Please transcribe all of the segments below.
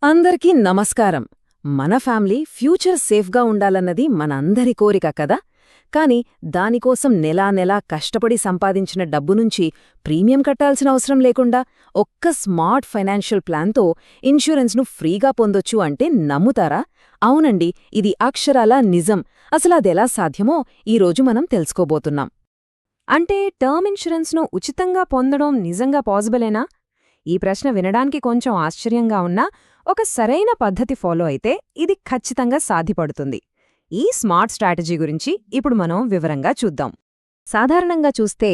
అందరికీ నమస్కారం. మన ఫ్యామిలీ ఫ్యూచర్ సేఫ్గా ఉండాలన్నది మనందరి కోరిక కదా. కాని దానికోసం నెలా నెలా కష్టపడి సంపాదించిన డబ్బు నుంచి ప్రీమియం కట్టాల్సిన అవసరం లేకుండా ఒక్క స్మార్ట్ ఫైనాన్షియల్ ప్లాన్తో ఇన్సూరెన్స్ను ఫ్రీగా పొందొచ్చు అంటే నమ్ముతారా? అవునండి, ఇది అక్షరాలా నిజం. అసలదెలా సాధ్యమో ఈరోజు మనం తెలుసుకోబోతున్నాం. అంటే టర్మ్ ఇన్సూరెన్స్ను ఉచితంగా పొందడం నిజంగా పాజిబులేనా? ఈ ప్రశ్న వినడానికి కొంచెం ఆశ్చర్యంగా ఉన్నా ఒక సరైన పద్ధతి ఫాలో అయితే ఇది ఖచ్చితంగా సాధ్యపడుతుంది. ఈ స్మార్ట్ స్ట్రాటజీ గురించి ఇప్పుడు మనం వివరంగా చూద్దాం. సాధారణంగా చూస్తే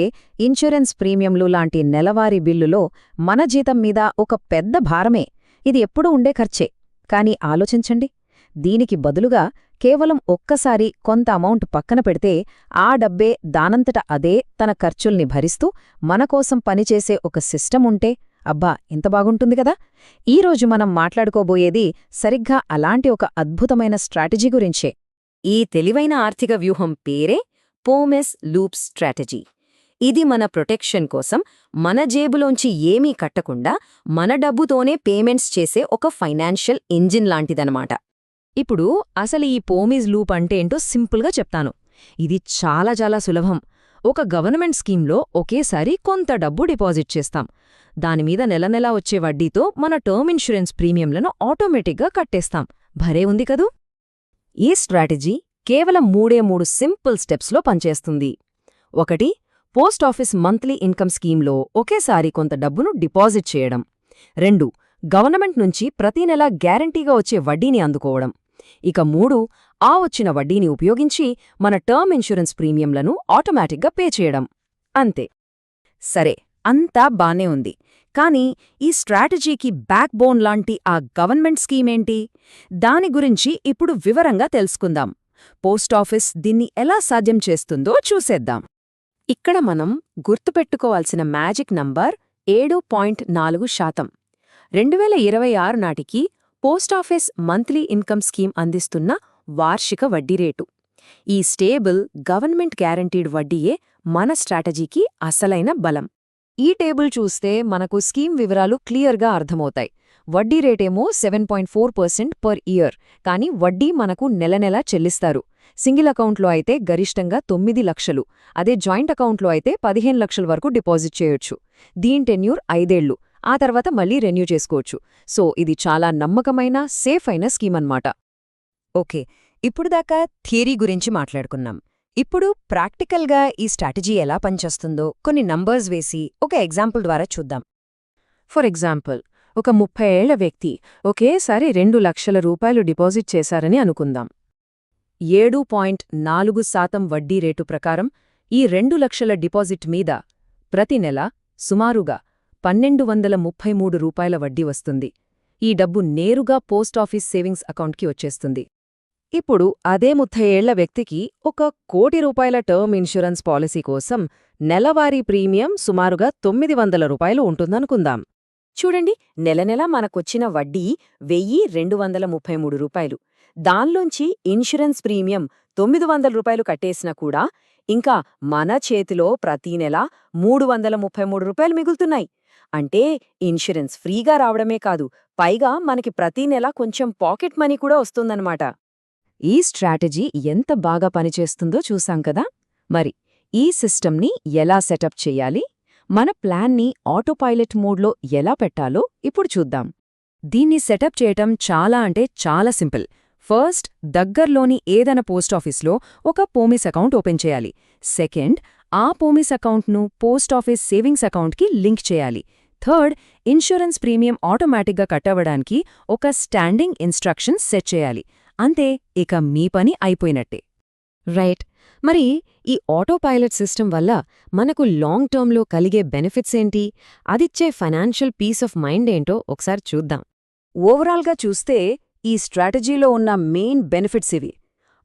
ఇన్సూరెన్స్ ప్రీమియంలు లాంటి నెలవారీ బిల్లులో మన జీతం మీద ఒక పెద్ద భారమే. ఇది ఎప్పుడూ ఉండే ఖర్చే. కానీ ఆలోచించండి, దీనికి బదులుగా కేవలం ఒక్కసారి కొంత అమౌంట్ పక్కన పెడితే ఆ డబ్బే దానంతట అదే తన ఖర్చుల్ని భరిస్తూ మనకోసం పనిచేసే ఒక సిస్టమ్ ఉంటే అబ్బా, ఎంత బాగుంటుంది కదా. ఈరోజు మనం మాట్లాడుకోబోయేది సరిగ్గా అలాంటి ఒక అద్భుతమైన స్ట్రాటజీ గురించే. ఈ తెలివైన ఆర్థిక వ్యూహం పేరే పోమెస్ లూప్ స్ట్రాటజీ. ఇది మన ప్రొటెక్షన్ కోసం మన జేబులోంచి ఏమీ కట్టకుండా మన డబ్బుతోనే పేమెంట్స్ చేసే ఒక ఫైనాన్షియల్ ఇంజిన్ లాంటిదనమాట. ఇప్పుడు అసలు ఈ పోమిజ్ లూప్ అంటే ఏంటో సింపుల్గా చెప్తాను. ఇది చాలా చాలా సులభం. ఒక గవర్నమెంట్ స్కీమ్లో ఒకేసారి కొంత డబ్బు డిపాజిట్ చేస్తాం. దానిమీద నెలనెలా వచ్చే వడ్డీతో మన టర్మ్ ఇన్సూరెన్స్ ప్రీమియంలను ఆటోమేటిక్గా కట్టేస్తాం. భలే ఉంది కదూ. ఈ స్ట్రాటజీ కేవలం మూడు సింపుల్ స్టెప్స్లో పనిచేస్తుంది. 1. పోస్టాఫీస్ మంత్లీ ఇన్కమ్ స్కీమ్లో ఒకేసారి కొంత డబ్బును డిపాజిట్ చేయడం. 2. గవర్నమెంట్ నుంచి ప్రతి నెలా గ్యారంటీగా వచ్చే వడ్డీని అందుకోవడం. ఇక 3. ఆ వచ్చిన వడ్డీని ఉపయోగించి మన టర్మ్ ఇన్సూరెన్స్ ప్రీమియంలను ఆటోమేటిక్గా పే చేయడం. అంతే. సరే, అంతా బానే ఉంది. కానీ ఈ స్ట్రాటజీకి బ్యాక్ బోన్ లాంటి ఆ గవర్నమెంట్ స్కీమేంటి? దాని గురించి ఇప్పుడు వివరంగా తెలుసుకుందాం. పోస్టాఫీస్ దీన్ని ఎలా సాధ్యం చేస్తుందో చూసేద్దాం. ఇక్కడ మనం గుర్తుపెట్టుకోవాల్సిన మ్యాజిక్ నంబర్ 7.4%. 2026 నాటికి పోస్టాఫీస్ మంత్లీ ఇన్కమ్ స్కీమ్ అందిస్తున్న వార్షిక వడ్డీ రేటు. ఈ స్టేబుల్ గవర్నమెంట్ గ్యారంటీడ్ వడ్డీయే మన స్ట్రాటజీకి అసలైన బలం. ఈ టేబుల్ చూస్తే మనకు స్కీమ్ వివరాలు క్లియర్గా అర్థమవుతాయి. వడ్డీ రేటేమో 7.4% పర్ ఇయర్, కానీ వడ్డీ మనకు నెలనెలా చెల్లిస్తారు. సింగిల్ అకౌంట్లో అయితే గరిష్టంగా 9 లక్షలు, అదే జాయింట్ అకౌంట్లో అయితే 15 లక్షల వరకు డిపాజిట్ చేయొచ్చు. దీని టెన్యూర్ 5 ఏళ్లు, ఆ తర్వాత మళ్లీ రెన్యూ చేసుకోవచ్చు. సో ఇది చాలా నమ్మకమైన, సేఫ్ అయిన స్కీమ్ అన్నమాట. ఓకే, ఇప్పుడుదాకా థియరీ గురించి మాట్లాడుకున్నాం. ఇప్పుడు ప్రాక్టికల్గా ఈ స్ట్రాటజీ ఎలా పనిచేస్తుందో కొన్ని నంబర్స్ వేసి ఒక ఎగ్జాంపుల్ ద్వారా చూద్దాం. ఫర్ ఎగ్జాంపుల్, ఒక 30 ఏళ్ల వ్యక్తి ఒకేసారి 2 లక్షల రూపాయలు డిపాజిట్ చేశారని అనుకుందాం. 7.4% వడ్డీ రేటు ప్రకారం ఈ 2 లక్షల డిపాజిట్ మీద ప్రతి నెల సుమారుగా 1,233 రూపాయల వడ్డీ వస్తుంది. ఈ డబ్బు నేరుగా పోస్టాఫీస్ సేవింగ్స్ అకౌంట్కి వచ్చేస్తుంది. ఇప్పుడు అదే 30 ఏళ్ల వ్యక్తికి 1 కోటి రూపాయల టర్మ్ ఇన్సూరెన్స్ పాలసీ కోసం నెలవారీ ప్రీమియం సుమారుగా 900 రూపాయలు ఉంటుందనుకుందాం. చూడండి, నెలనెలా మనకొచ్చిన వడ్డీ 1,233 రూపాయలు. దాన్లోంచి ఇన్సూరెన్స్ ప్రీమియం 900 రూపాయలు కట్టేసినా కూడా ఇంకా మన చేతిలో ప్రతీ నెల 333 రూపాయలు మిగులుతున్నాయి. అంటే ఇన్సూరెన్స్ ఫ్రీగా రావడమే కాదు, పైగా మనకి ప్రతీ నెల కొంచెం పాకెట్ మనీ కూడా వస్తుందన్నమాట. ఈ స్ట్రాటజీ ఎంత బాగా పనిచేస్తుందో చూసాం కదా. మరి ఈ సిస్టమ్ని ఎలా సెటప్ చెయ్యాలి, మన ప్లాన్ని ఆటోపైలట్ మోడ్లో ఎలా పెట్టాలో ఇప్పుడు చూద్దాం. దీన్ని సెటప్ చేయటం చాలా సింపుల్. ఫస్ట్, దగ్గర్లోని ఏదైనా పోస్టాఫీస్లో ఒక పోమిస్ అకౌంట్ ఓపెన్ చేయాలి. సెకండ్, ఆ పోమిస్ అకౌంట్ను పోస్టాఫీస్ సేవింగ్స్ అకౌంట్కి లింక్ చేయాలి. థర్డ్, ఇన్సూరెన్స్ ప్రీమియం ఆటోమేటిక్గా కట్టవడానికి ఒక స్టాండింగ్ ఇన్స్ట్రక్షన్స్ సెట్ చేయాలి. అంతే, ఇక మీ పని అయిపోయినట్టే. రైట్. మరి ఈ ఆటోపైలట్ సిస్టమ్ వల్ల మనకు లాంగ్ టర్మ్లో కలిగే బెనిఫిట్స్ ఏంటి, అదిచ్చే ఫైనాన్షియల్ పీస్ ఆఫ్ మైండ్ ఏంటో ఒకసారి చూద్దాం. ఓవరాల్గా చూస్తే ఈ స్ట్రాటజీలో ఉన్న మెయిన్ బెనిఫిట్స్ ఇవి.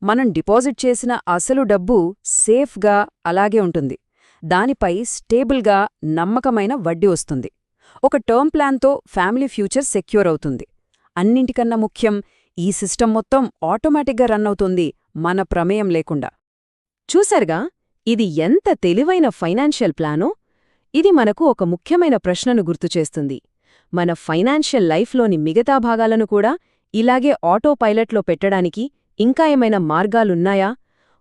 మనం డిపాజిట్ చేసిన అసలు డబ్బు సేఫ్గా అలాగే ఉంటుంది. దానిపై స్టేబుల్గా నమ్మకమైన వడ్డీ వస్తుంది. ఒక టర్మ్ ప్లాన్తో ఫ్యామిలీ ఫ్యూచర్ సెక్యూర్ అవుతుంది. అన్నింటికన్నా ముఖ్యం, ఈ సిస్టమ్ మొత్తం ఆటోమేటిక్గా రన్ అవుతుంది, మన ప్రమేయం లేకుండా. చూశారుగా, ఇది ఎంత తెలివైన ఫైనాన్షియల్ ప్లానో. ఇది మనకు ఒక ముఖ్యమైన ప్రశ్నను గుర్తుచేస్తుంది. మన ఫైనాన్షియల్ లైఫ్లోని మిగతా భాగాలను కూడా ఇలాగే ఆటో పైలట్లో పెట్టడానికి ఇంకా ఏమైనా మార్గాలున్నాయా?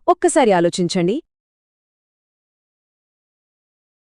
ఒక్కసారి ఆలోచించండి.